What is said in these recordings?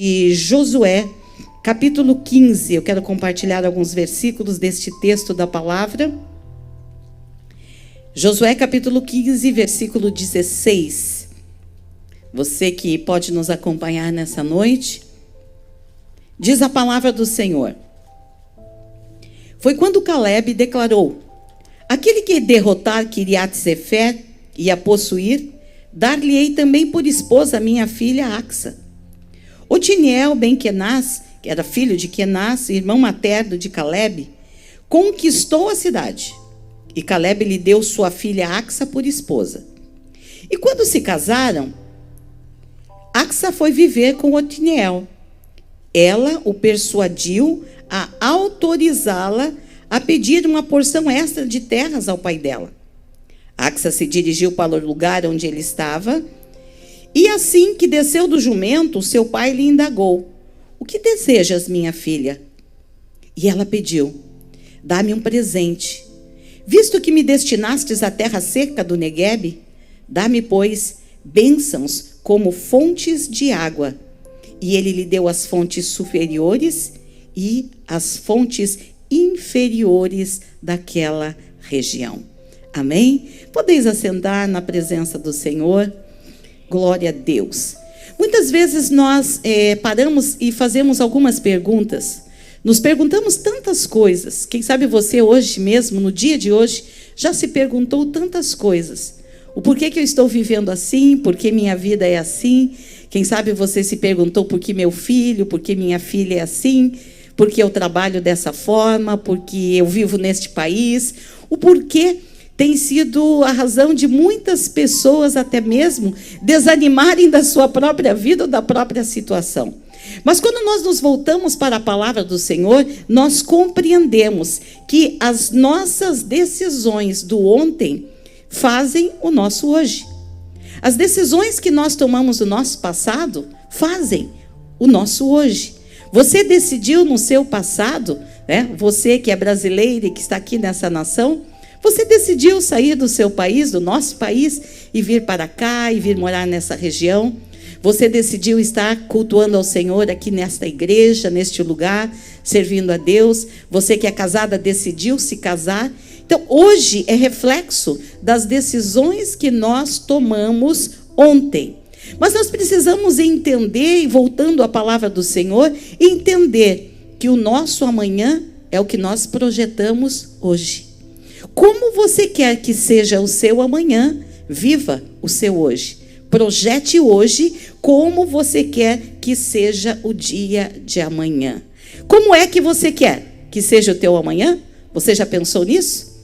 E Josué, capítulo 15, eu quero compartilhar alguns versículos deste texto da palavra. Josué, capítulo 15, versículo 16. Você que pode nos acompanhar nessa noite, diz a palavra do Senhor. Foi quando Caleb declarou: aquele que derrotar Quiriat-Sefer e a possuir, dar-lhe-ei também por esposa a minha filha Axa. Otiniel ben Kenaz, que era filho de Kenaz, irmão materno de Caleb, conquistou a cidade. E Caleb lhe deu sua filha Axa por esposa. E quando se casaram, Axa foi viver com Otiniel. Ela o persuadiu a autorizá-la a pedir uma porção extra de terras ao pai dela. Axa se dirigiu para o lugar onde ele estava. E assim que desceu do jumento, seu pai lhe indagou: o que desejas, minha filha? E ela pediu: dá-me um presente. Visto que me destinastes à terra seca do Neguebe, dá-me, pois, bênçãos como fontes de água. E ele lhe deu as fontes superiores e as fontes inferiores daquela região. Amém? Podeis assentar na presença do Senhor. Glória a Deus. Muitas vezes nós paramos e fazemos algumas perguntas. Nos perguntamos tantas coisas. Quem sabe você hoje mesmo, no dia de hoje, já se perguntou tantas coisas. O porquê que eu estou vivendo assim? Por que minha vida é assim? Quem sabe você se perguntou por que meu filho, por que minha filha é assim? Por que eu trabalho dessa forma? Por que eu vivo neste país? O porquê tem sido a razão de muitas pessoas até mesmo desanimarem da sua própria vida ou da própria situação. Mas quando nós nos voltamos para a palavra do Senhor, nós compreendemos que as nossas decisões do ontem fazem o nosso hoje. As decisões que nós tomamos no nosso passado fazem o nosso hoje. Você decidiu no seu passado, né? Você que é brasileiro e que está aqui nessa nação, você decidiu sair do seu país, do nosso país, e vir para cá, e vir morar nessa região. Você decidiu estar cultuando ao Senhor aqui nesta igreja, neste lugar, servindo a Deus. Você que é casada decidiu se casar. Então, hoje é reflexo das decisões que nós tomamos ontem. Mas nós precisamos entender, e voltando à palavra do Senhor, entender que o nosso amanhã é o que nós projetamos hoje. Como você quer que seja o seu amanhã, viva o seu hoje. Projete hoje como você quer que seja o dia de amanhã. Como é que você quer que seja o teu amanhã? Você já pensou nisso?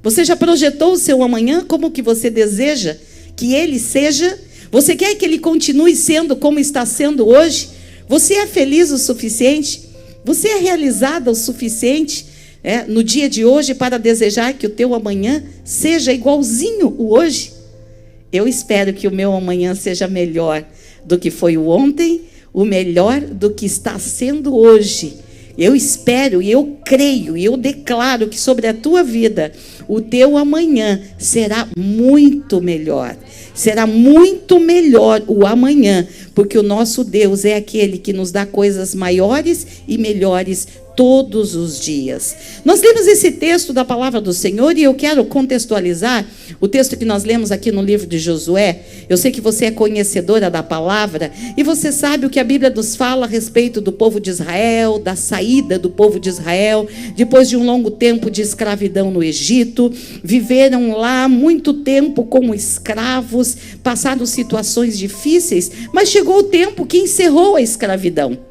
Você já projetou o seu amanhã como que você deseja que ele seja? Você quer que ele continue sendo como está sendo hoje? Você é feliz o suficiente? Você é realizada o suficiente no dia de hoje para desejar que o teu amanhã seja igualzinho o hoje? Eu espero que o meu amanhã seja melhor do que foi o ontem, o melhor do que está sendo hoje. Eu espero e eu creio e eu declaro que sobre a tua vida, o teu amanhã será muito melhor. Será muito melhor o amanhã, porque o nosso Deus é aquele que nos dá coisas maiores e melhores todos os dias. Nós lemos esse texto da palavra do Senhor e eu quero contextualizar o texto que nós lemos aqui no livro de Josué. Eu sei que você é conhecedora da palavra e você sabe o que a Bíblia nos fala a respeito do povo de Israel, da saída do povo de Israel, depois de um longo tempo de escravidão no Egito. Viveram lá muito tempo como escravos, passaram situações difíceis, mas chegou o tempo que encerrou a escravidão.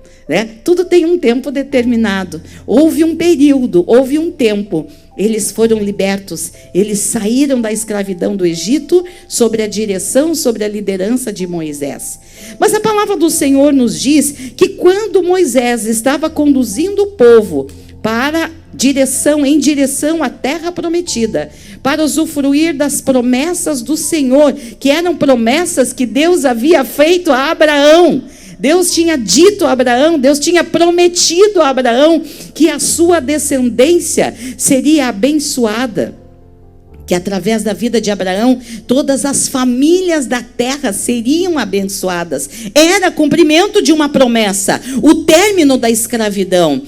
Tudo tem um tempo determinado. Houve um período, houve um tempo. Eles foram libertos. Eles saíram da escravidão do Egito sob a direção, sobre a liderança de Moisés. Mas a palavra do Senhor nos diz que quando Moisés estava conduzindo o povo em direção à terra prometida, para usufruir das promessas do Senhor, que eram promessas que Deus havia feito a Abraão. Deus tinha dito a Abraão, Deus tinha prometido a Abraão que a sua descendência seria abençoada. que através da vida de Abraão, todas as famílias da terra seriam abençoadas. Era cumprimento de uma promessa. O término da escravidão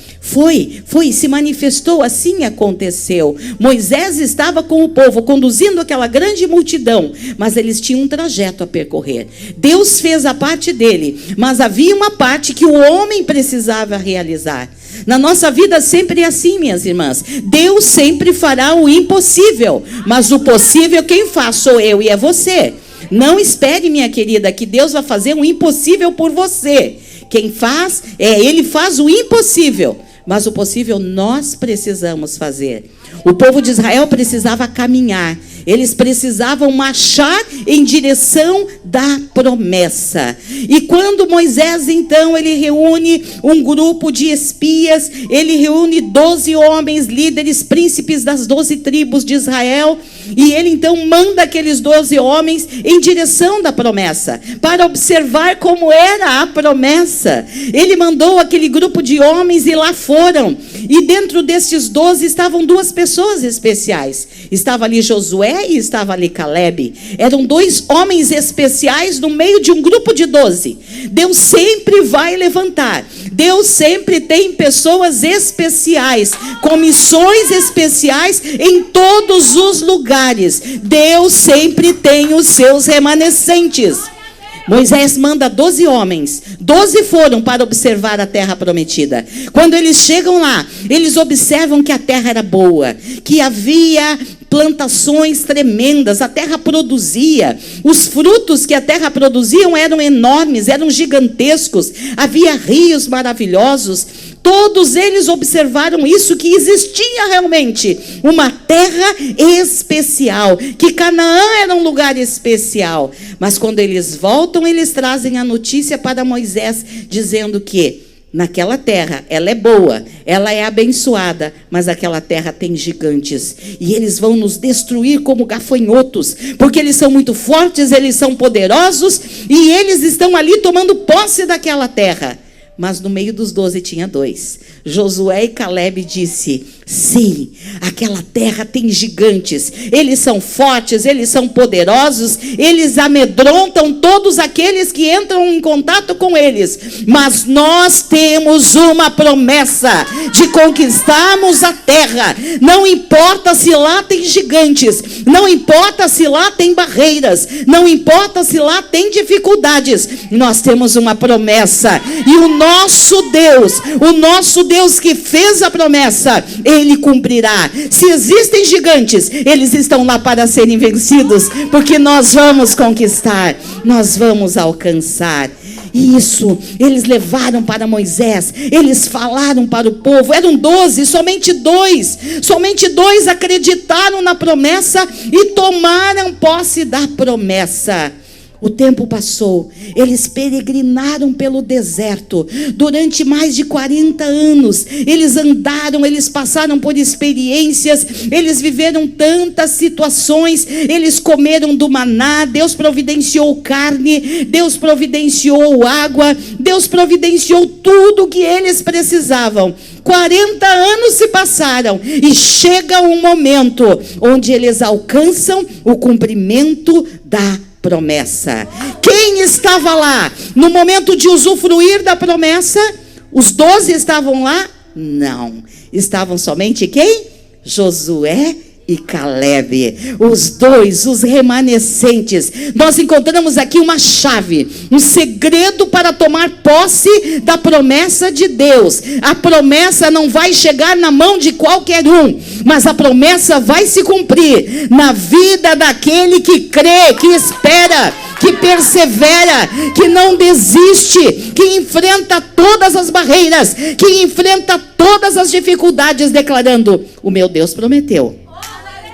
se manifestou, assim aconteceu. Moisés estava com o povo, conduzindo aquela grande multidão, mas eles tinham um trajeto a percorrer. Deus fez a parte dele, mas havia uma parte que o homem precisava realizar. Na nossa vida sempre é assim, minhas irmãs. Deus sempre fará o impossível, mas o possível quem faz sou eu e é você. Não espere, minha querida, que Deus vai fazer o impossível por você. Quem faz, Ele faz o impossível, mas o possível nós precisamos fazer. O povo de Israel precisava caminhar. Eles precisavam marchar em direção da promessa. E quando Moisés, então, ele reúne um grupo de espias, ele reúne 12 homens, líderes, príncipes das 12 tribos de Israel, e ele então manda aqueles 12 homens em direção da promessa, para observar como era a promessa. Ele mandou aquele grupo de homens e lá foram. E dentro destes 12 estavam duas pessoas especiais. Estava ali Josué e estava ali Calebe. Eram 2 homens especiais no meio de um grupo de 12. Deus sempre vai levantar. Deus sempre tem pessoas especiais, com missões especiais em todos os lugares. Deus sempre tem os seus remanescentes. Moisés manda 12 homens. 12 foram para observar a terra prometida. Quando eles chegam lá, eles observam que a terra era boa, que havia plantações tremendas, a terra produzia. Os frutos que a terra produzia eram enormes, eram gigantescos. Havia rios maravilhosos. Todos eles observaram isso, que existia realmente uma terra especial, que Canaã era um lugar especial. Mas quando eles voltam, eles trazem a notícia para Moisés, dizendo que naquela terra, ela é boa, ela é abençoada, mas aquela terra tem gigantes. E eles vão nos destruir como gafanhotos, porque eles são muito fortes, eles são poderosos, e eles estão ali tomando posse daquela terra. Mas no meio dos 12 tinha 2. Josué e Calebe disse: sim, aquela terra tem gigantes. Eles são fortes, eles são poderosos. Eles amedrontam todos aqueles que entram em contato com eles. Mas nós temos uma promessa de conquistarmos a terra. Não importa se lá tem gigantes. Não importa se lá tem barreiras. Não importa se lá tem dificuldades. Nós temos uma promessa. E o nosso Deus que fez a promessa, Ele cumprirá. Se existem gigantes, eles estão lá para serem vencidos, porque nós vamos conquistar, nós vamos alcançar. Isso, eles levaram para Moisés, eles falaram para o povo. Eram 12, somente dois acreditaram na promessa e tomaram posse da promessa. O tempo passou, eles peregrinaram pelo deserto durante mais de 40 anos. Eles andaram, eles passaram por experiências, eles viveram tantas situações. Eles comeram do maná, Deus providenciou carne, Deus providenciou água, Deus providenciou tudo o que eles precisavam. 40 anos se passaram e chega um momento onde eles alcançam o cumprimento da promessa. Quem estava lá no momento de usufruir da promessa? Os 12 estavam lá? Não. Estavam somente quem? Josué e Calebe. Os 2, os remanescentes. Nós encontramos aqui uma chave, um segredo para tomar posse da promessa de Deus. A promessa não vai chegar na mão de qualquer um, mas a promessa vai se cumprir na vida daquele que crê, que espera, que persevera, que não desiste, que enfrenta todas as barreiras, que enfrenta todas as dificuldades, declarando: o meu Deus prometeu.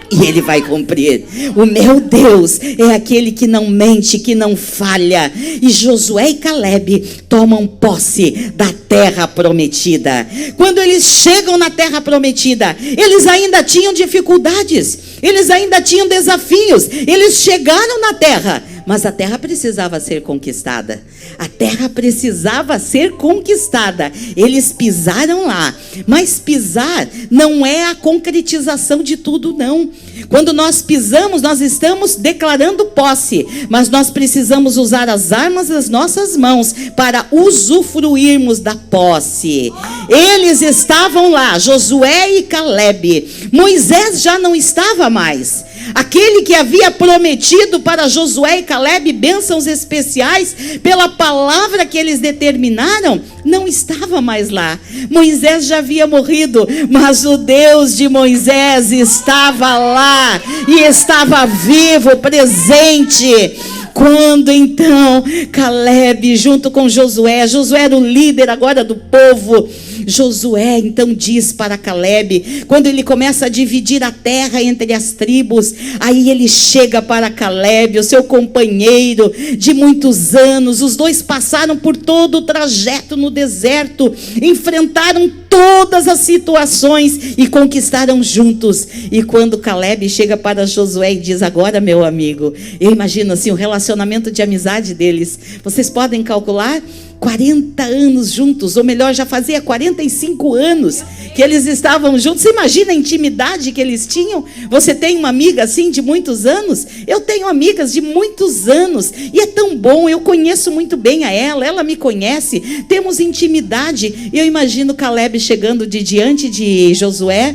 E Ele vai cumprir. O meu Deus é aquele que não mente, que não falha. E Josué e Calebe tomam posse da terra prometida. Quando eles chegam na terra prometida, eles ainda tinham dificuldades, eles ainda tinham desafios. Eles chegaram na terra, Mas a terra precisava ser conquistada. A terra precisava ser conquistada. Eles pisaram lá. Mas pisar não é a concretização de tudo, não. Quando nós pisamos, nós estamos declarando posse. Mas nós precisamos usar as armas das nossas mãos para usufruirmos da posse. Eles estavam lá, Josué e Calebe. Moisés já não estava mais. Aquele que havia prometido para Josué e Calebe bênçãos especiais pela palavra que eles determinaram, não estava mais lá. Moisés já havia morrido, mas o Deus de Moisés estava lá e estava vivo, presente. Quando então Calebe junto com Josué era o líder agora do povo. Josué então diz para Calebe, quando ele começa a dividir a terra entre as tribos, aí ele chega para Calebe, o seu companheiro de muitos anos. Os dois passaram por todo o trajeto no deserto, enfrentaram todas as situações e conquistaram juntos. E quando Calebe chega para Josué e diz: agora, meu amigo, eu imagino assim o relacionamento de amizade deles, vocês podem calcular 40 anos juntos, ou melhor, já fazia 45 anos que eles estavam juntos. Você imagina a intimidade que eles tinham? Você tem uma amiga assim de muitos anos? Eu tenho amigas de muitos anos e é tão bom, eu conheço muito bem a ela me conhece, temos intimidade. E eu imagino Calebe chegando diante de Josué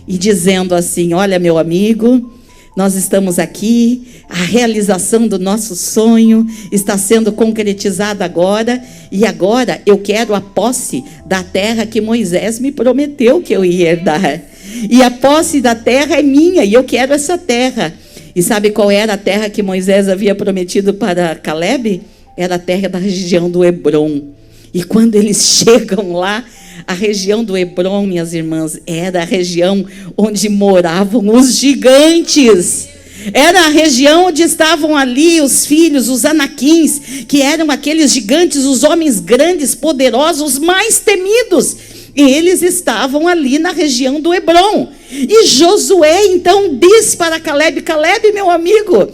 e dizendo assim: olha, meu amigo, nós estamos aqui, a realização do nosso sonho está sendo concretizada agora, e agora eu quero a posse da terra que Moisés me prometeu que eu ia herdar. E a posse da terra é minha, e eu quero essa terra. E sabe qual era a terra que Moisés havia prometido para Calebe? Era a terra da região do Hebrom. E quando eles chegam lá, a região do Hebrom, minhas irmãs, era a região onde moravam os gigantes. Era a região onde estavam ali os filhos, os anaquins, que eram aqueles gigantes, os homens grandes, poderosos, mais temidos. E eles estavam ali na região do Hebrom. E Josué então diz para Calebe: Calebe, meu amigo,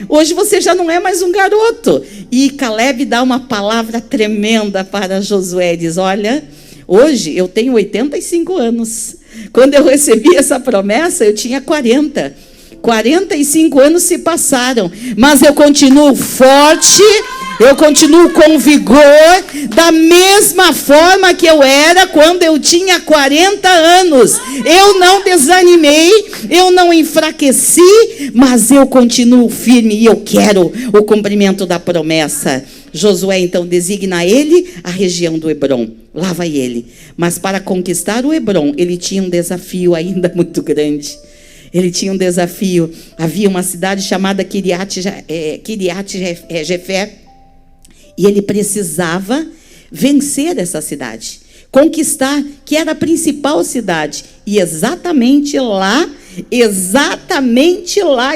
hoje você já não é mais um garoto. E Calebe dá uma palavra tremenda para Josué, diz: olha, hoje eu tenho 85 anos. Quando eu recebi essa promessa, eu tinha 40. 45 anos se passaram, mas eu continuo forte, eu continuo com vigor, da mesma forma que eu era quando eu tinha 40 anos. Eu não desanimei, eu não enfraqueci, mas eu continuo firme e eu quero o cumprimento da promessa. Josué então designa a ele a região do Hebrom. Lá vai ele. Mas para conquistar o Hebrom, ele tinha um desafio ainda muito grande. Ele tinha um desafio. Havia uma cidade chamada Kiriat Jefé, e ele precisava vencer essa cidade, conquistar, que era a principal cidade. E exatamente lá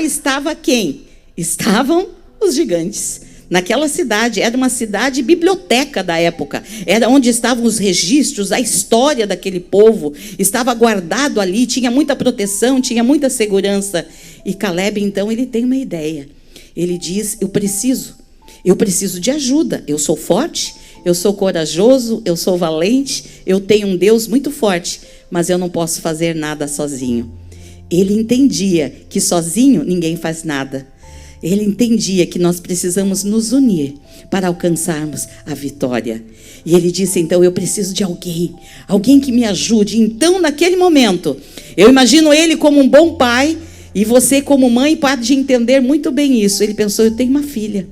estava quem? Estavam os gigantes. Naquela cidade, era uma cidade biblioteca da época, era onde estavam os registros, a história daquele povo, estava guardado ali, tinha muita proteção, tinha muita segurança. E Calebe, então, ele tem uma ideia. Ele diz: eu preciso de ajuda, eu sou forte, eu sou corajoso, eu sou valente, eu tenho um Deus muito forte, mas eu não posso fazer nada sozinho. Ele entendia que sozinho ninguém faz nada. Ele entendia que nós precisamos nos unir para alcançarmos a vitória. E ele disse: então eu preciso de alguém que me ajude. Então, naquele momento, eu imagino ele como um bom pai, e você como mãe pode entender muito bem isso. Ele pensou: eu tenho uma filha.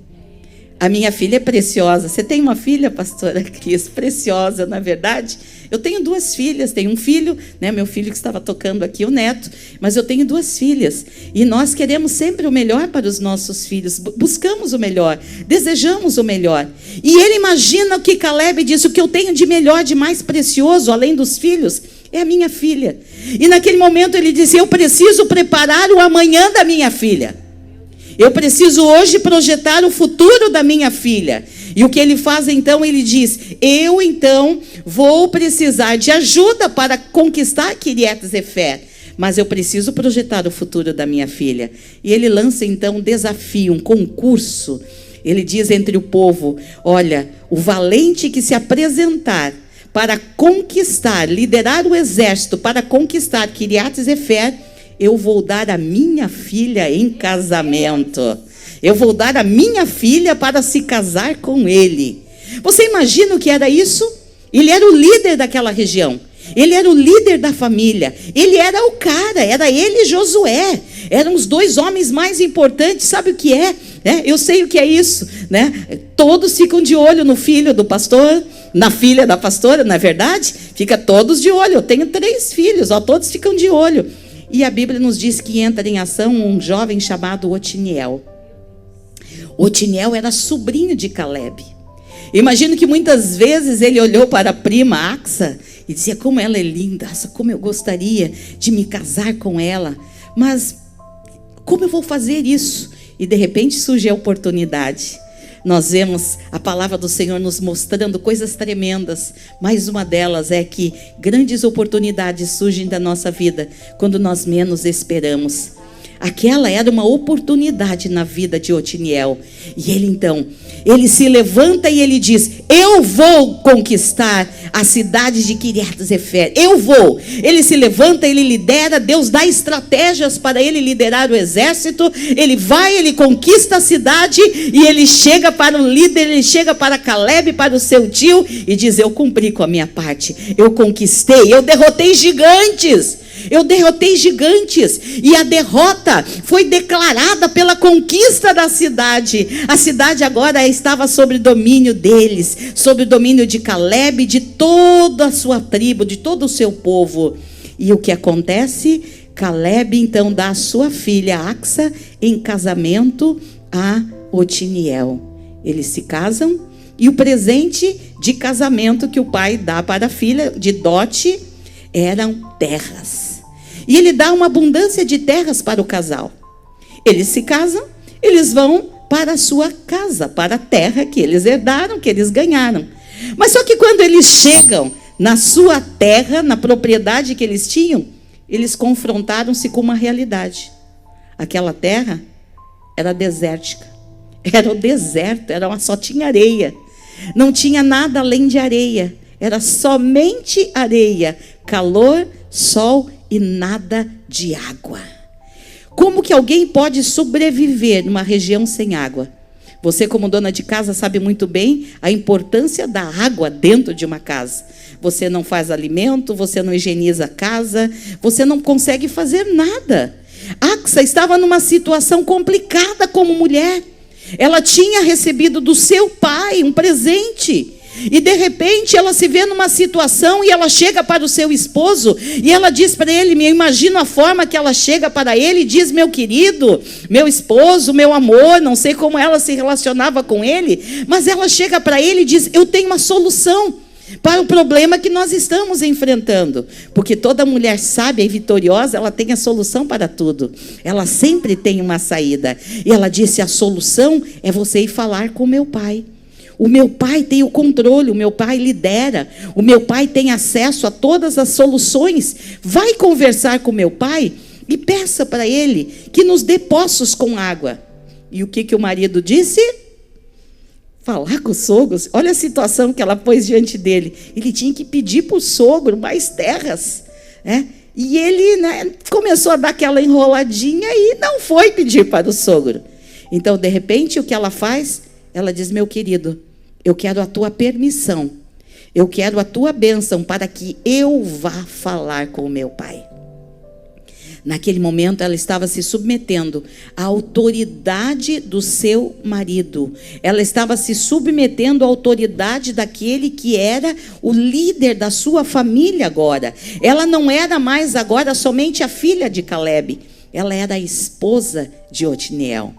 A minha filha é preciosa. Você tem uma filha, pastora Cris? Preciosa, na verdade. Eu tenho 2 filhas, tenho um filho, meu filho que estava tocando aqui, o neto, mas eu tenho 2 filhas. E nós queremos sempre o melhor para os nossos filhos, buscamos o melhor, desejamos o melhor. E ele imagina o que Calebe disse: o que eu tenho de melhor, de mais precioso, além dos filhos, é a minha filha. E naquele momento ele disse: eu preciso preparar o amanhã da minha filha. Eu preciso hoje projetar o futuro da minha filha. E o que ele faz então? Ele diz: eu então vou precisar de ajuda para conquistar Kiriat Jefé, mas eu preciso projetar o futuro da minha filha. E ele lança então um desafio, um concurso. Ele diz entre o povo: olha, o valente que se apresentar para conquistar, liderar o exército para conquistar Kiriat-Sefer, eu vou dar a minha filha em casamento. Eu vou dar a minha filha para se casar com ele. Você imagina o que era isso? Ele era o líder daquela região. Ele era o líder da família. Ele era o cara, era ele e Josué. Eram os dois homens mais importantes. Sabe o que é? Eu sei o que é isso, né? Todos ficam de olho no filho do pastor, na filha da pastora, não é verdade? Fica todos de olho. Eu tenho 3 filhos, todos ficam de olho. E a Bíblia nos diz que entra em ação um jovem chamado Otiniel. Otiniel era sobrinho de Caleb. Imagino que muitas vezes ele olhou para a prima Axa e dizia: como ela é linda, como eu gostaria de me casar com ela, mas como eu vou fazer isso? E de repente surge a oportunidade. Nós vemos a palavra do Senhor nos mostrando coisas tremendas. Mais uma delas é que grandes oportunidades surgem da nossa vida quando nós menos esperamos. Aquela era uma oportunidade na vida de Otiniel. E ele então, ele se levanta e ele diz: eu vou conquistar a cidade de Kiriat-Sefer. Eu vou. Ele se levanta, ele lidera. Deus dá estratégias para ele liderar o exército. Ele vai, ele conquista a cidade. E ele chega para o líder, ele chega para Caleb, para o seu tio, e diz: eu cumpri com a minha parte. Eu conquistei, eu derrotei gigantes. Eu derrotei gigantes. E a derrota foi declarada pela conquista da cidade. A cidade agora estava sob domínio deles, sob o domínio de Caleb, de toda a sua tribo, de todo o seu povo. E o que acontece? Caleb então dá a sua filha Axa em casamento a Otiniel. Eles se casam e o presente de casamento que o pai dá para a filha de dote eram terras. E ele dá uma abundância de terras para o casal. Eles se casam, eles vão para a sua casa, para a terra que eles herdaram, que eles ganharam. Mas só que quando eles chegam na sua terra, na propriedade que eles tinham, eles confrontaram-se com uma realidade. Aquela terra era desértica. Era o deserto, só tinha areia. Não tinha nada além de areia. Era somente areia, calor, sol e nada de água. Como que alguém pode sobreviver numa região sem água? Você, como dona de casa, sabe muito bem a importância da água dentro de uma casa. Você não faz alimento, você não higieniza a casa, você não consegue fazer nada. Axa estava numa situação complicada como mulher. Ela tinha recebido do seu pai um presente. E de repente ela se vê numa situação e ela chega para o seu esposo e ela diz para ele, eu imagino a forma que ela chega para ele e diz: meu querido, meu esposo, meu amor. Não sei como ela se relacionava com ele, mas ela chega para ele e diz: eu tenho uma solução para o problema que nós estamos enfrentando. Porque toda mulher sábia e vitoriosa, ela tem a solução para tudo. Ela sempre tem uma saída. E ela disse: a solução é você ir falar com meu pai. O meu pai tem o controle, o meu pai lidera, o meu pai tem acesso a todas as soluções. Vai conversar com meu pai e peça para ele que nos dê poços com água. E o que o marido disse? Falar com os sogros. Olha a situação que ela pôs diante dele. Ele tinha que pedir para o sogro mais terras, né? E ele, começou a dar aquela enroladinha e não foi pedir para o sogro. Então, de repente, o que ela faz? Ela diz: meu querido, eu quero a tua permissão, eu quero a tua bênção para que eu vá falar com o meu pai. Naquele momento ela estava se submetendo à autoridade do seu marido. Ela estava se submetendo à autoridade daquele que era o líder da sua família agora. Ela não era mais agora somente a filha de Caleb. Ela era a esposa de Otiniel.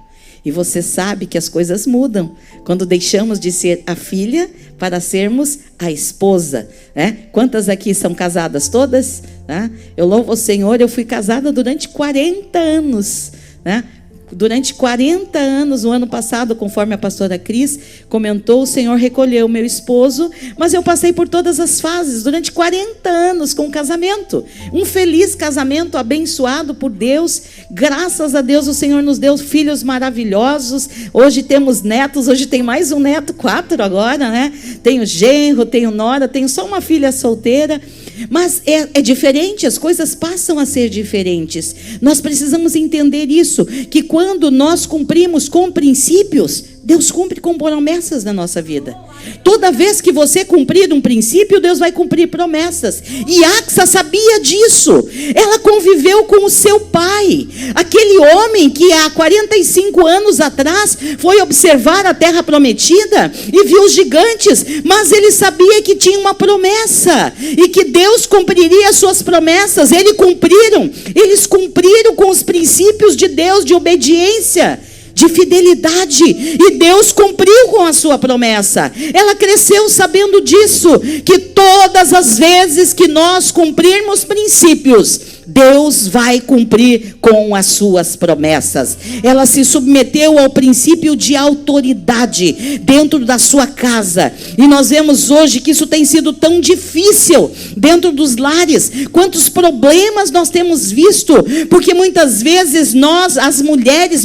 E você sabe que as coisas mudam quando deixamos de ser a filha para sermos a esposa, né? Quantas aqui são casadas? Todas? Né? Eu louvo o Senhor, eu fui casada durante 40 anos. Né? Durante 40 anos, no ano passado, conforme a pastora Cris comentou, o Senhor recolheu meu esposo, mas eu passei por todas as fases, durante 40 anos com o casamento. Um feliz casamento, abençoado por Deus. Graças a Deus o Senhor nos deu filhos maravilhosos. Hoje temos netos, hoje tem mais um neto, 4 agora, né? Tenho genro, tenho nora, tenho só uma filha solteira. Mas é diferente, as coisas passam a ser diferentes. Nós precisamos entender isso, que quando nós cumprimos com princípios, Deus cumpre com promessas na nossa vida. Toda vez que você cumprir um princípio, Deus vai cumprir promessas. E Axa sabia disso. Ela conviveu com o seu pai, aquele homem que há 45 anos atrás foi observar a terra prometida e viu os gigantes, mas ele sabia que tinha uma promessa e que Deus cumpriria as suas promessas. Eles cumpriram com os princípios de Deus, de obediência, de fidelidade, e Deus cumpriu com a sua promessa. Ela cresceu sabendo disso, que todas as vezes que nós cumprirmos princípios, Deus vai cumprir com as suas promessas. Ela se submeteu ao princípio de autoridade dentro da sua casa. E nós vemos hoje que isso tem sido tão difícil dentro dos lares. Quantos problemas nós temos visto, porque muitas vezes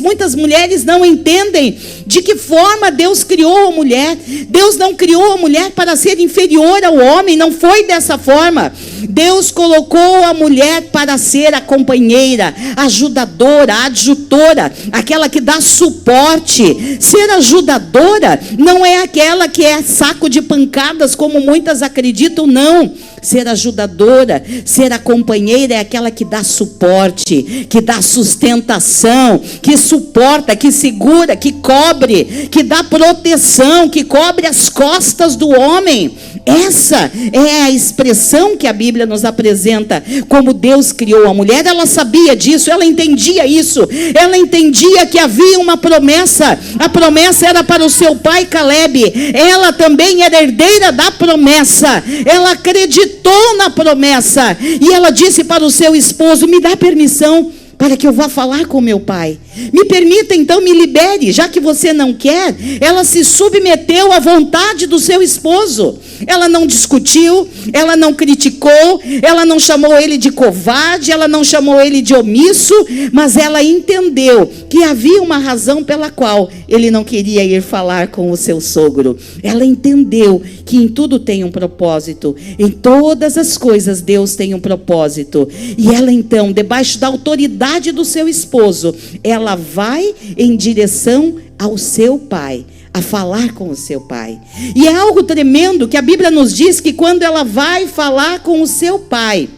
muitas mulheres não entendem de que forma Deus criou a mulher. Deus não criou a mulher para ser inferior ao homem, não foi dessa forma. Deus colocou a mulher para ser a companheira, a ajudadora, a adjutora, aquela que dá suporte. Ser ajudadora não é aquela que é saco de pancadas, como muitas acreditam, não. Ser ajudadora, ser a companheira é aquela que dá suporte, que dá sustentação, que suporta, que segura, que cobre, que dá proteção, que cobre as costas do homem. Essa é a expressão que a Bíblia nos apresenta, como Deus criou a mulher. Ela sabia disso, ela entendia isso, ela entendia que havia uma promessa. A promessa era para o seu pai Caleb, ela também era herdeira da promessa, ela acreditou na promessa, e ela disse para o seu esposo: me dá permissão para que eu vá falar com meu pai. Me permita, então, me libere, já que você não quer. Ela se submeteu à vontade do seu esposo. Ela não discutiu, ela não criticou, ela não chamou ele de covarde, ela não chamou ele de omisso, mas ela entendeu que havia uma razão pela qual ele não queria ir falar com o seu sogro. Ela entendeu que em tudo tem um propósito, em todas as coisas Deus tem um propósito. E ela então, debaixo da autoridade do seu esposo, ela vai em direção ao seu pai, a falar com o seu pai. E é algo tremendo que a Bíblia nos diz que quando ela vai falar com o seu pai,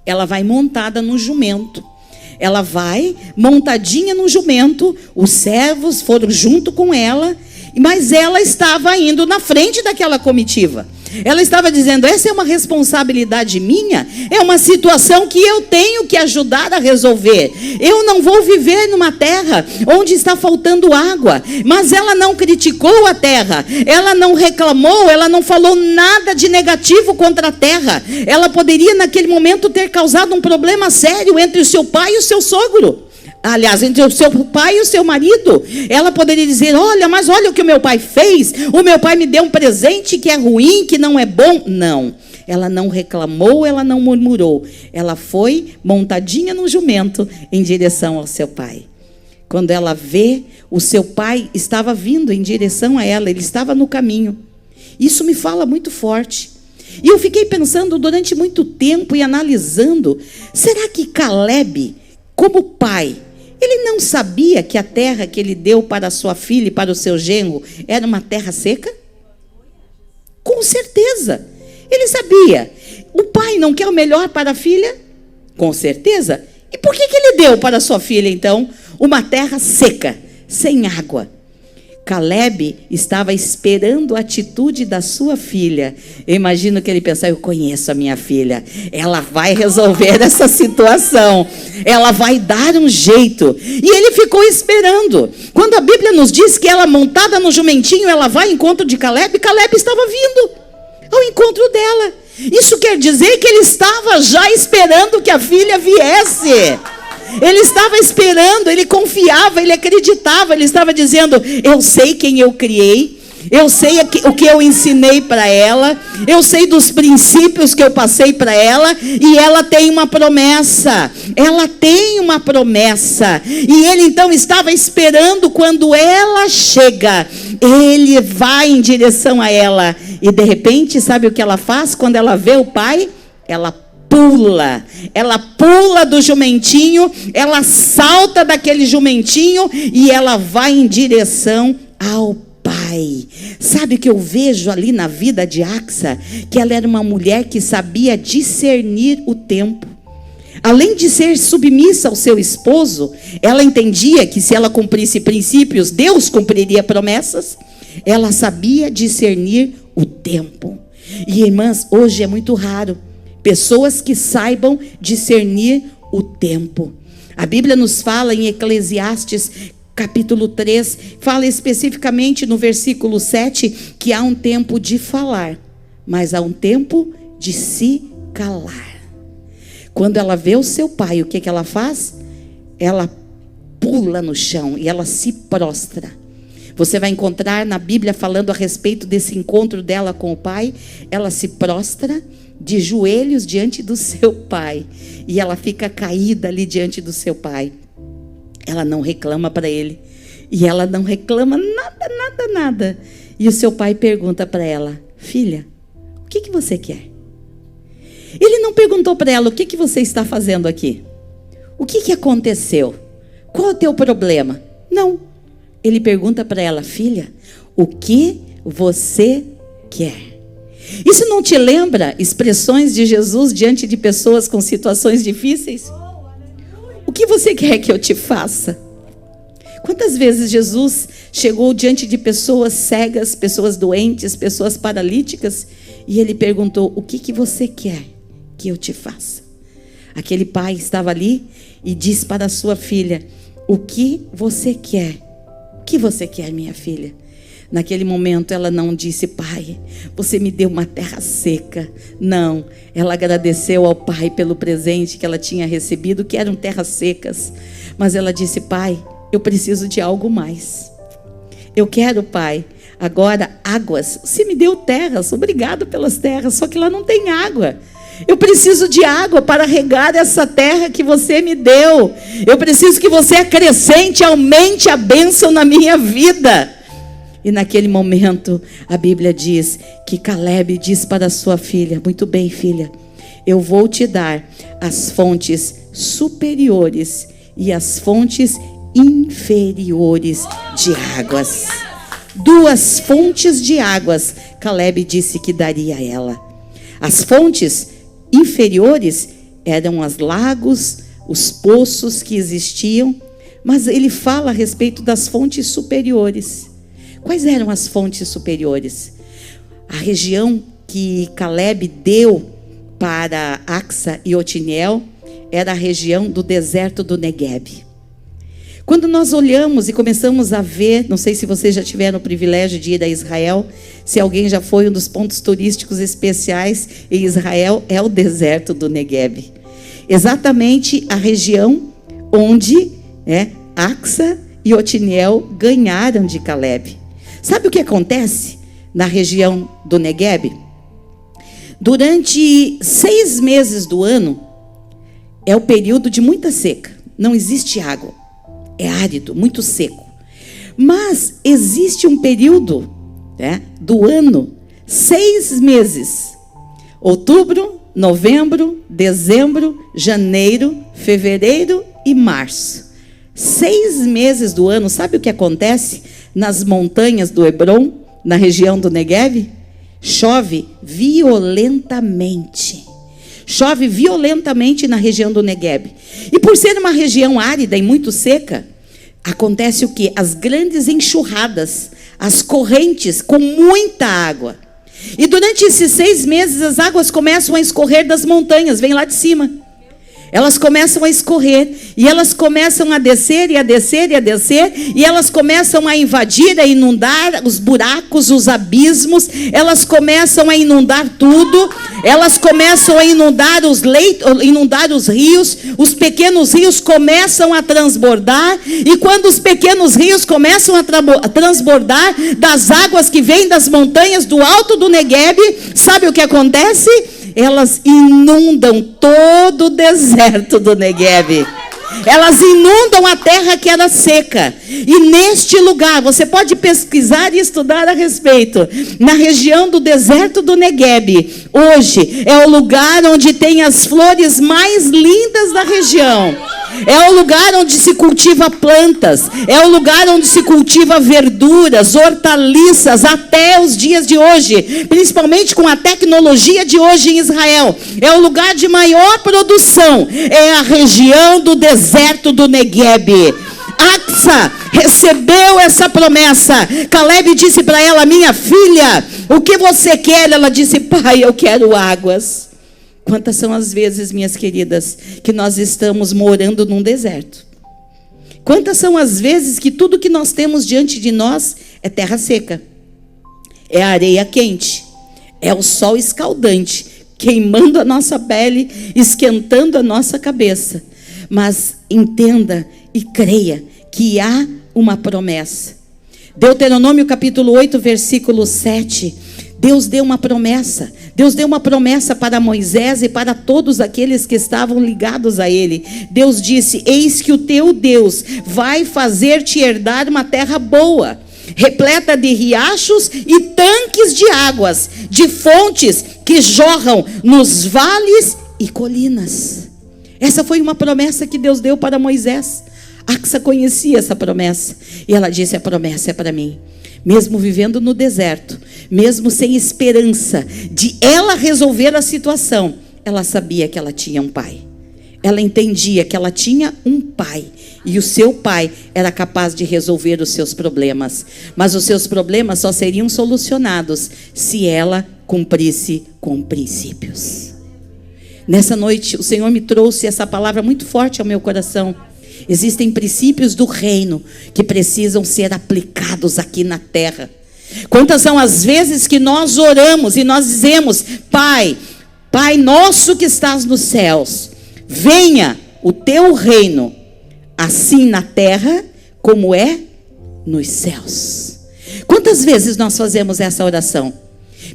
ela vai montada no jumento. Ela vai montadinha no jumento, os servos foram junto com ela, mas ela estava indo na frente daquela comitiva. Ela estava dizendo: essa é uma responsabilidade minha, é uma situação que eu tenho que ajudar a resolver. Eu não vou viver numa terra onde está faltando água. Mas ela não criticou a terra, ela não reclamou, ela não falou nada de negativo contra a terra. Ela poderia naquele momento ter causado um problema sério entre o seu pai e o seu sogro. Aliás, entre o seu pai e o seu marido. Ela poderia dizer: olha, mas olha o que o meu pai fez. O meu pai me deu um presente que é ruim, que não é bom. Não, ela não reclamou, ela não murmurou. Ela foi montadinha no jumento em direção ao seu pai. Quando ela vê, o seu pai estava vindo em direção a ela, ele estava no caminho. Isso me fala muito forte. E eu fiquei pensando durante muito tempo e analisando: será que Caleb, como pai, ele não sabia que a terra que ele deu para a sua filha e para o seu genro era uma terra seca? Com certeza. Ele sabia. O pai não quer o melhor para a filha? Com certeza. E por que ele deu para a sua filha, então, uma terra seca, sem água? Caleb estava esperando a atitude da sua filha. Eu imagino que ele pensava: eu conheço a minha filha, ela vai resolver essa situação, ela vai dar um jeito. E ele ficou esperando. Quando a Bíblia nos diz que ela, montada no jumentinho, ela vai ao encontro de Caleb, Caleb estava vindo ao encontro dela. Isso quer dizer que ele estava já esperando que a filha viesse. Ele estava esperando, ele confiava, ele acreditava, ele estava dizendo: eu sei quem eu criei, eu sei o que eu ensinei para ela, eu sei dos princípios que eu passei para ela, e ela tem uma promessa, ela tem uma promessa. E ele então estava esperando, quando ela chega, ele vai em direção a ela, e de repente, sabe o que ela faz quando ela vê o pai? Ela pula do jumentinho, ela salta daquele jumentinho e ela vai em direção ao pai. Sabe o que eu vejo ali na vida de Axa? Que ela era uma mulher que sabia discernir o tempo. Além de ser submissa ao seu esposo, ela entendia que se ela cumprisse princípios, Deus cumpriria promessas. Ela sabia discernir o tempo. E, irmãs, hoje é muito raro pessoas que saibam discernir o tempo. A Bíblia nos fala em Eclesiastes capítulo 3, fala especificamente no versículo 7, que há um tempo de falar, mas há um tempo de se calar. Quando ela vê o seu pai, o que ela faz? Ela pula no chão e ela se prostra. Você vai encontrar na Bíblia falando a respeito desse encontro dela com o pai. Ela se prostra de joelhos diante do seu pai, e ela fica caída ali diante do seu pai. Ela não reclama para ele, e ela não reclama nada. E o seu pai pergunta para ela: filha, o que você quer? Ele não perguntou para ela: o que você está fazendo aqui? O que aconteceu? Qual é o teu problema? Não. Ele pergunta para ela: filha, o que você quer? Isso não te lembra expressões de Jesus diante de pessoas com situações difíceis? O que você quer que eu te faça? Quantas vezes Jesus chegou diante de pessoas cegas, pessoas doentes, pessoas paralíticas, e ele perguntou: o que você quer que eu te faça? Aquele pai estava ali e disse para a sua filha: o que você quer? O que você quer, minha filha? Naquele momento ela não disse: pai, você me deu uma terra seca. Não, ela agradeceu ao pai pelo presente que ela tinha recebido, que eram terras secas. Mas ela disse: pai, eu preciso de algo mais. Eu quero, pai, agora águas. Você me deu terras, obrigado pelas terras, só que lá não tem água. Eu preciso de água para regar essa terra que você me deu. Eu preciso que você acrescente, aumente a bênção na minha vida. E naquele momento, a Bíblia diz que Caleb diz para a sua filha: muito bem, filha, eu vou te dar as fontes superiores e as fontes inferiores de águas. 2 fontes de águas, Caleb disse que daria a ela. As fontes inferiores eram os lagos, os poços que existiam, mas ele fala a respeito das fontes superiores. Quais eram as fontes superiores? A região que Caleb deu para Axa e Otiniel era a região do deserto do Negueb. Quando nós olhamos e começamos a ver, não sei se vocês já tiveram o privilégio de ir a Israel, se alguém já foi, um dos pontos turísticos especiais em Israel é o deserto do Negueb. Exatamente a região onde Axa e Otiniel ganharam de Caleb. Sabe o que acontece na região do Negueb? Durante 6 meses do ano, é o período de muita seca. Não existe água. É árido, muito seco. Mas existe um período do ano, 6 meses. Outubro, novembro, dezembro, janeiro, fevereiro e março. 6 meses do ano. Sabe o que acontece nas montanhas do Hebron, na região do Negueb? Chove violentamente. Chove violentamente na região do Negueb. E por ser uma região árida e muito seca, acontece o quê? As grandes enxurradas, as correntes com muita água. E durante esses 6 meses, as águas começam a escorrer das montanhas, vem lá de cima. Elas começam a escorrer, e elas começam a descer, e a descer, e a descer, e elas começam a invadir, a inundar os buracos, os abismos, elas começam a inundar tudo, elas começam a inundar os leitos, inundar os rios, os pequenos rios começam a transbordar, e quando os pequenos rios começam a transbordar das águas que vêm das montanhas do alto do Negueb, sabe o que acontece? Elas inundam todo o deserto do Negueb. Elas inundam a terra que era seca. E neste lugar, você pode pesquisar e estudar a respeito. Na região do deserto do Negueb, hoje é o lugar onde tem as flores mais lindas da região. É o lugar onde se cultiva plantas, é o lugar onde se cultiva verduras, hortaliças, até os dias de hoje, principalmente com a tecnologia de hoje em Israel. É o lugar de maior produção, é a região do deserto do Negueb. Axa recebeu essa promessa. Caleb disse para ela: minha filha, o que você quer? Ela disse: pai, eu quero águas. Quantas são as vezes, minhas queridas, que nós estamos morando num deserto? Quantas são as vezes que tudo que nós temos diante de nós é terra seca, é areia quente, é o sol escaldante, queimando a nossa pele, esquentando a nossa cabeça. Mas entenda e creia que há uma promessa. Deuteronômio capítulo 8, versículo 7. Deus deu uma promessa. Deus deu uma promessa para Moisés e para todos aqueles que estavam ligados a ele. Deus disse: eis que o teu Deus vai fazer-te herdar uma terra boa, repleta de riachos e tanques de águas, de fontes que jorram nos vales e colinas. Essa foi uma promessa que Deus deu para Moisés. Axa conhecia essa promessa. E ela disse: a promessa é para mim. Mesmo vivendo no deserto, mesmo sem esperança de ela resolver a situação, ela sabia que ela tinha um pai. Ela entendia que ela tinha um pai. E o seu pai era capaz de resolver os seus problemas. Mas os seus problemas só seriam solucionados se ela cumprisse com princípios. Nessa noite, o Senhor me trouxe essa palavra muito forte ao meu coração. Existem princípios do reino que precisam ser aplicados aqui na terra. Quantas são as vezes que nós oramos e nós dizemos: Pai, Pai nosso que estás nos céus, venha o teu reino, assim na terra como é nos céus. Quantas vezes nós fazemos essa oração?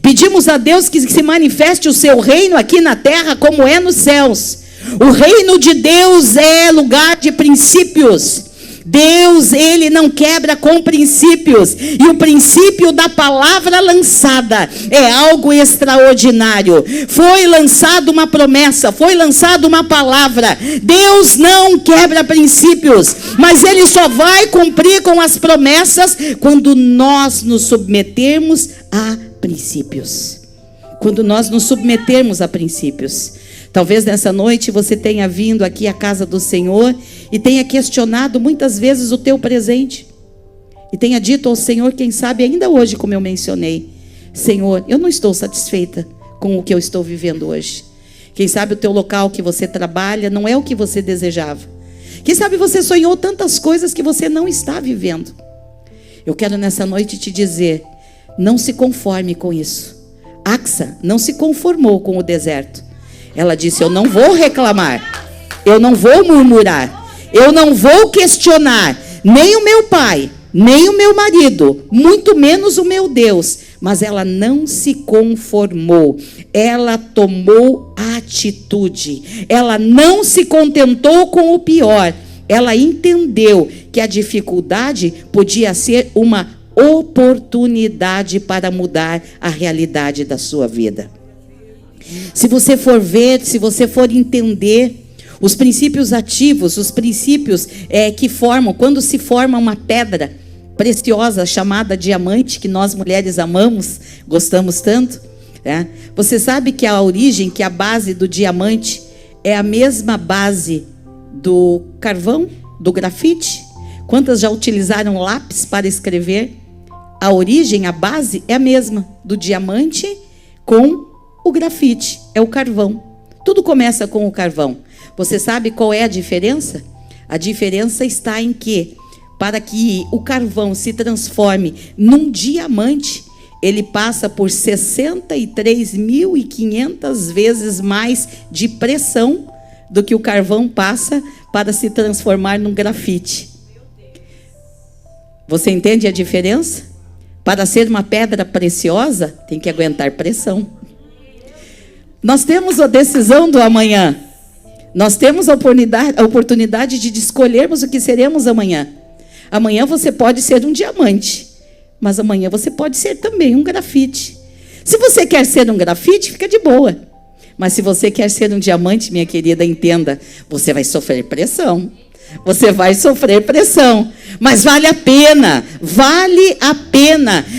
Pedimos a Deus que se manifeste o seu reino aqui na terra como é nos céus. O reino de Deus é lugar de princípios. Deus, ele não quebra com princípios. E o princípio da palavra lançada é algo extraordinário. Foi lançada uma promessa, foi lançada uma palavra. Deus não quebra princípios, mas ele só vai cumprir com as promessas quando nós nos submetermos a princípios. Quando nós nos submetermos a princípios. Talvez nessa noite você tenha vindo aqui à casa do Senhor e tenha questionado muitas vezes o teu presente. E tenha dito ao Senhor, quem sabe ainda hoje, como eu mencionei: Senhor, eu não estou satisfeita com o que eu estou vivendo hoje. Quem sabe o teu local que você trabalha não é o que você desejava. Quem sabe você sonhou tantas coisas que você não está vivendo. Eu quero nessa noite te dizer: não se conforme com isso. Axa não se conformou com o deserto. Ela disse: eu não vou reclamar, eu não vou murmurar, eu não vou questionar nem o meu pai, nem o meu marido, muito menos o meu Deus. Mas ela não se conformou, ela tomou atitude, ela não se contentou com o pior, ela entendeu que a dificuldade podia ser uma oportunidade para mudar a realidade da sua vida. Se você for ver, se você for entender os princípios ativos, os princípios que formam, quando se forma uma pedra preciosa chamada diamante, que nós mulheres amamos, gostamos tanto, né? Você sabe que a origem, que a base do diamante é a mesma base do carvão, do grafite? Quantas já utilizaram lápis para escrever? A origem, a base é a mesma do diamante com o grafite, é o carvão. Tudo começa com o carvão. Você sabe qual é a diferença? A diferença está em que, para que o carvão se transforme num diamante, ele passa por 63.500 vezes mais de pressão do que o carvão passa para se transformar num grafite. Você entende a diferença? Para ser uma pedra preciosa, tem que aguentar pressão. Nós temos a decisão do amanhã. Nós temos a oportunidade de escolhermos o que seremos amanhã. Amanhã você pode ser um diamante, mas amanhã você pode ser também um grafite. Se você quer ser um grafite, fica de boa. Mas se você quer ser um diamante, minha querida, entenda, você vai sofrer pressão. Você vai sofrer pressão, mas vale a pena,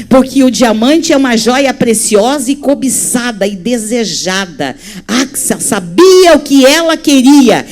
porque o diamante é uma joia preciosa e cobiçada e desejada. Axa sabia o que ela queria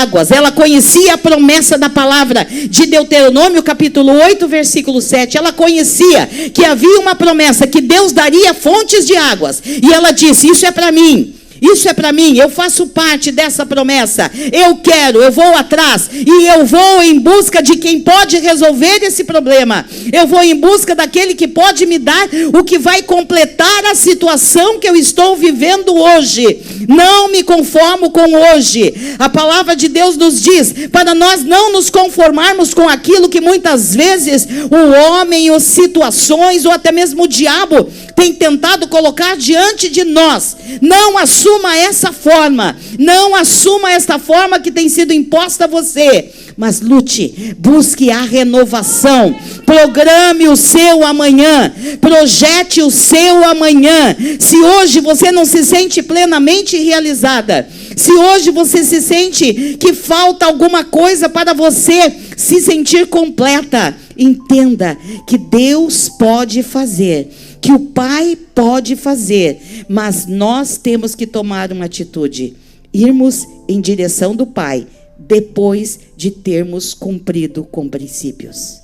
águas, ela conhecia a promessa da palavra de Deuteronômio capítulo 8, versículo 7, ela conhecia que havia uma promessa, que Deus daria fontes de águas, e ela disse, isso é para mim. Isso é para mim, eu faço parte dessa promessa. Eu quero, eu vou atrás e eu vou em busca de quem pode resolver esse problema. Eu vou em busca daquele que pode me dar o que vai completar a situação que eu estou vivendo hoje. Não me conformo com hoje. A palavra de Deus nos diz para nós não nos conformarmos com aquilo que muitas vezes o homem, ou situações, ou até mesmo o diabo tem tentado colocar diante de nós. Não assuma essa forma. Não assuma esta forma que tem sido imposta a você. Mas lute, busque a renovação. Programe o seu amanhã. Projete o seu amanhã. Se hoje você não se sente plenamente realizada, se hoje você se sente que falta alguma coisa para você se sentir completa, entenda que Deus pode fazer, que o Pai pode fazer, mas nós temos que tomar uma atitude, irmos em direção do Pai, depois de termos cumprido com princípios.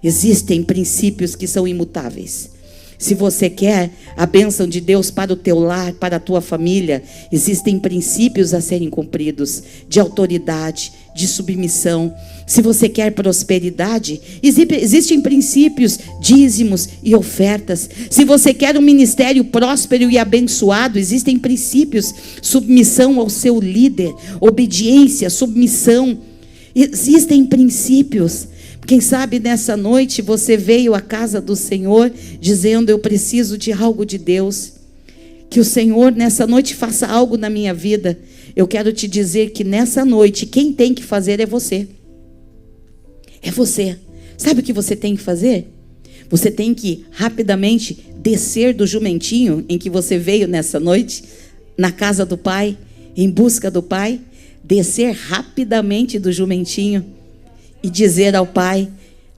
Existem princípios que são imutáveis. Se você quer a bênção de Deus para o teu lar, para a tua família, existem princípios a serem cumpridos, de autoridade, de submissão. Se você quer prosperidade, existem princípios, dízimos e ofertas. Se você quer um ministério próspero e abençoado, existem princípios, submissão ao seu líder, obediência, submissão. Existem princípios. Quem sabe nessa noite você veio à casa do Senhor dizendo, eu preciso de algo de Deus. Que o Senhor nessa noite faça algo na minha vida. Eu quero te dizer que nessa noite quem tem que fazer é você. É você. Sabe o que você tem que fazer? Você tem que rapidamente descer do jumentinho em que você veio nessa noite, na casa do Pai, em busca do Pai, descer rapidamente do jumentinho e dizer ao Pai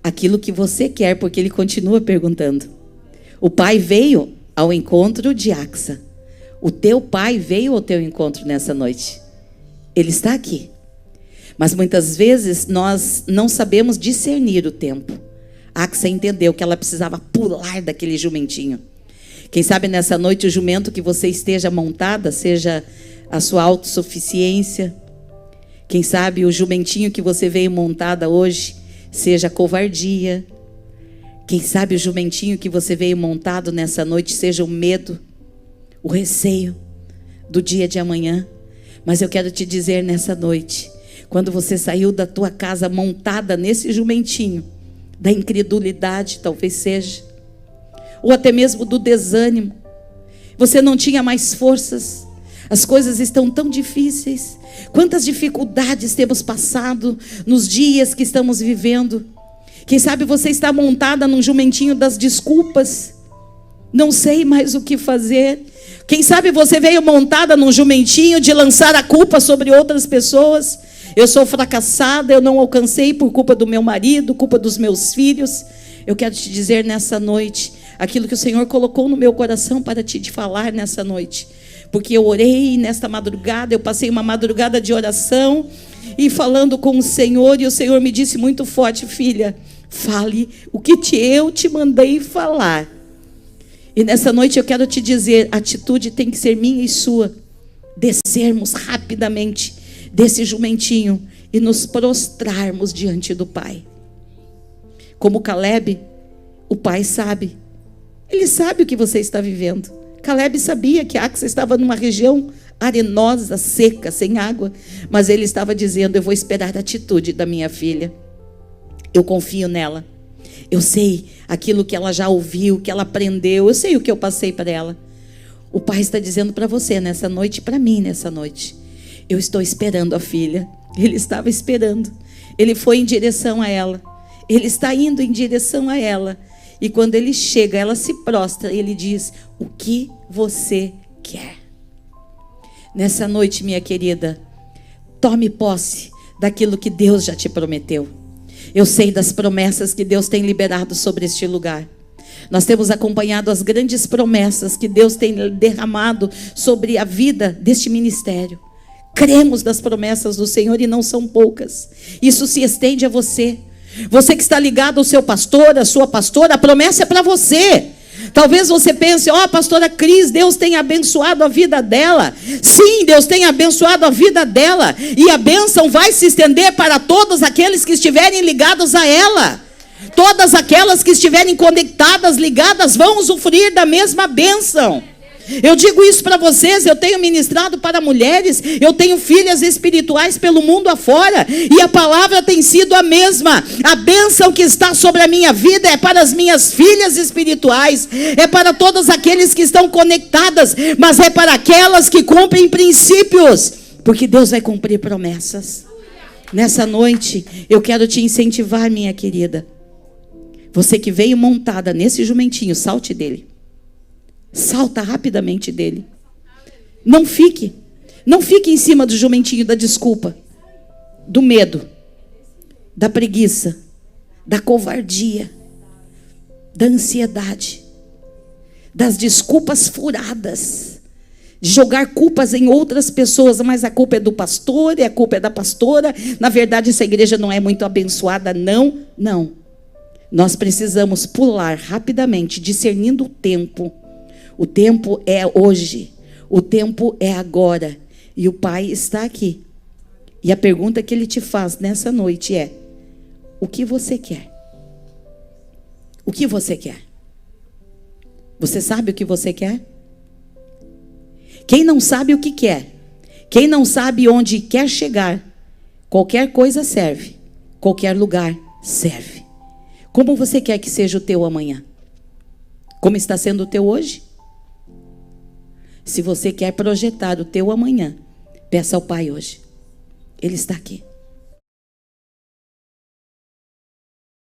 aquilo que você quer, porque Ele continua perguntando. O Pai veio ao encontro de Axa. O teu Pai veio ao teu encontro nessa noite. Ele está aqui. Mas muitas vezes nós não sabemos discernir o tempo. Axa entendeu que ela precisava pular daquele jumentinho. Quem sabe nessa noite o jumento que você esteja montada seja a sua autossuficiência. Quem sabe o jumentinho que você veio montada hoje seja a covardia. Quem sabe o jumentinho que você veio montado nessa noite seja o medo, o receio do dia de amanhã. Mas eu quero te dizer nessa noite, quando você saiu da tua casa montada nesse jumentinho, da incredulidade talvez seja, ou até mesmo do desânimo, você não tinha mais forças, as coisas estão tão difíceis. Quantas dificuldades temos passado nos dias que estamos vivendo. Quem sabe você está montada num jumentinho das desculpas. Não sei mais o que fazer. Quem sabe você veio montada num jumentinho de lançar a culpa sobre outras pessoas. Eu sou fracassada, eu não alcancei por culpa do meu marido, culpa dos meus filhos. Eu quero te dizer nessa noite aquilo que o Senhor colocou no meu coração para te falar nessa noite. Porque eu orei nesta madrugada, eu passei uma madrugada de oração e falando com o Senhor, e o Senhor me disse muito forte, filha, fale o que eu te mandei falar. E nessa noite eu quero te dizer, a atitude tem que ser minha e sua, descermos rapidamente desse jumentinho e nos prostrarmos diante do Pai. Como Caleb, o Pai sabe. Ele sabe o que você está vivendo. Caleb sabia que Axa estava numa região arenosa, seca, sem água. Mas ele estava dizendo: eu vou esperar a atitude da minha filha. Eu confio nela. Eu sei aquilo que ela já ouviu, que ela aprendeu. Eu sei o que eu passei para ela. O Pai está dizendo para você nessa noite, para mim nessa noite: eu estou esperando a filha. Ele estava esperando. Ele foi em direção a ela. Ele está indo em direção a ela. E quando ele chega, ela se prostra. Ele diz: o que você quer? Nessa noite, minha querida, tome posse daquilo que Deus já te prometeu. Eu sei das promessas que Deus tem liberado sobre este lugar. Nós temos acompanhado as grandes promessas que Deus tem derramado sobre a vida deste ministério. Cremos nas promessas do Senhor e não são poucas. Isso se estende a você. Você que está ligado ao seu pastor, à sua pastora, a promessa é para você. Talvez você pense: ó, pastora Cris, Deus tem abençoado a vida dela. Sim, Deus tem abençoado a vida dela. E a bênção vai se estender para todos aqueles que estiverem ligados a ela. Todas aquelas que estiverem conectadas, ligadas, vão usufruir da mesma bênção. Eu digo isso para vocês. Eu tenho ministrado para mulheres, eu tenho filhas espirituais pelo mundo afora, e a palavra tem sido a mesma. A bênção que está sobre a minha vida é para as minhas filhas espirituais, é para todos aqueles que estão conectadas, mas é para aquelas que cumprem princípios, porque Deus vai cumprir promessas. Nessa noite eu quero te incentivar, minha querida. Você que veio montada nesse jumentinho, salte dele. Salta rapidamente dele. Não fique em cima do jumentinho da desculpa, do medo, da preguiça, da covardia, da ansiedade, das desculpas furadas, de jogar culpas em outras pessoas. Mas a culpa é do pastor, a culpa é da pastora. Na verdade, essa igreja não é muito abençoada. Não. Nós precisamos pular rapidamente, discernindo o tempo. O tempo é hoje, o tempo é agora, e o Pai está aqui. E a pergunta que Ele te faz nessa noite é: o que você quer? O que você quer? Você sabe o que você quer? Quem não sabe o que quer, quem não sabe onde quer chegar, qualquer coisa serve, qualquer lugar serve. Como você quer que seja o teu amanhã? Como está sendo o teu hoje? Se você quer projetar o teu amanhã, peça ao Pai hoje. Ele está aqui.